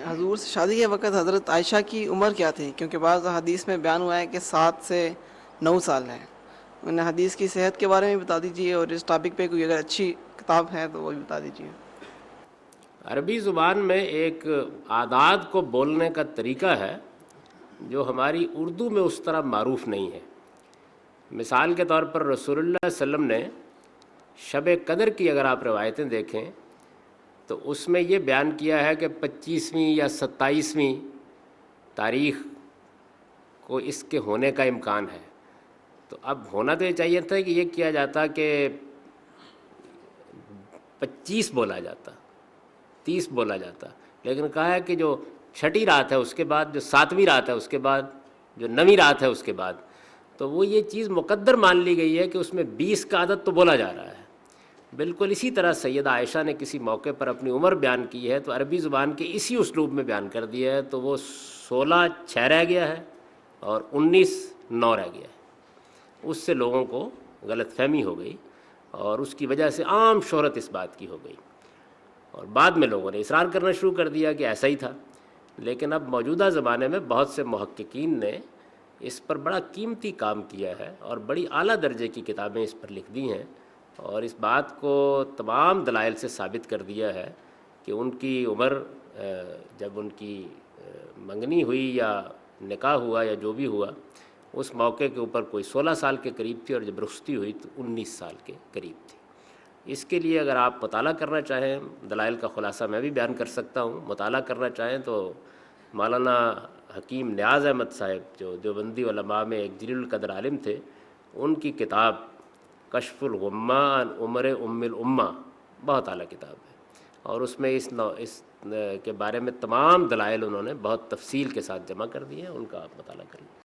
حضور سے شادی کے وقت حضرت عائشہ کی عمر کیا تھی؟ کیونکہ بعض حدیث میں بیان ہوا ہے کہ 7 سے 9 سال ہے. انہیں حدیث کی صحت کے بارے میں بتا دیجیے، اور اس ٹاپک پہ کوئی اگر اچھی کتاب ہے تو وہ بھی بتا دیجیے. عربی زبان میں ایک اعداد کو بولنے کا طریقہ ہے جو ہماری اردو میں اس طرح معروف نہیں ہے. مثال کے طور پر رسول اللہ صلی اللہ علیہ وسلم نے شب قدر کی اگر آپ روایتیں دیکھیں تو اس میں یہ بیان کیا ہے کہ 25ویں یا 27ویں تاریخ کو اس کے ہونے کا امکان ہے. تو اب ہونا تو یہ چاہیے تھا کہ یہ کیا جاتا کہ 25 بولا جاتا، 30 بولا جاتا، لیکن کہا ہے کہ جو چھٹی رات ہے اس کے بعد، جو 7ویں رات ہے اس کے بعد، جو 9ویں رات ہے اس کے بعد، تو وہ یہ چیز مقدر مان لی گئی ہے کہ اس میں 20 کا عدد تو بولا جا رہا ہے. بالکل اسی طرح سیدہ عائشہ نے کسی موقع پر اپنی عمر بیان کی ہے تو عربی زبان کے اسی اسلوب میں بیان کر دیا ہے، تو وہ 16/6 رہ گیا ہے اور 19/9 رہ گیا ہے. اس سے لوگوں کو غلط فہمی ہو گئی اور اس کی وجہ سے عام شہرت اس بات کی ہو گئی، اور بعد میں لوگوں نے اصرار کرنا شروع کر دیا کہ ایسا ہی تھا. لیکن اب موجودہ زمانے میں بہت سے محققین نے اس پر بڑا قیمتی کام کیا ہے اور بڑی اعلیٰ درجے کی کتابیں اس پر لکھ دی ہیں، اور اس بات کو تمام دلائل سے ثابت کر دیا ہے کہ ان کی عمر جب ان کی منگنی ہوئی یا نکاح ہوا یا جو بھی ہوا اس موقع کے اوپر کوئی 16 سال کے قریب تھی، اور جب رخصتی ہوئی تو 19 سال کے قریب تھی. اس کے لیے اگر آپ مطالعہ کرنا چاہیں، دلائل کا خلاصہ میں بھی بیان کر سکتا ہوں. مطالعہ کرنا چاہیں تو مولانا حکیم نیاز احمد صاحب جو دیوبندی علماء میں ایک جلیل القدر عالم تھے، ان کی کتاب کشف الغمہ عن عمر ام الامہ بہت اعلیٰ کتاب ہے، اور اس میں اس کے بارے میں تمام دلائل انہوں نے بہت تفصیل کے ساتھ جمع کر دیے ہیں. ان کا آپ مطالعہ کریں.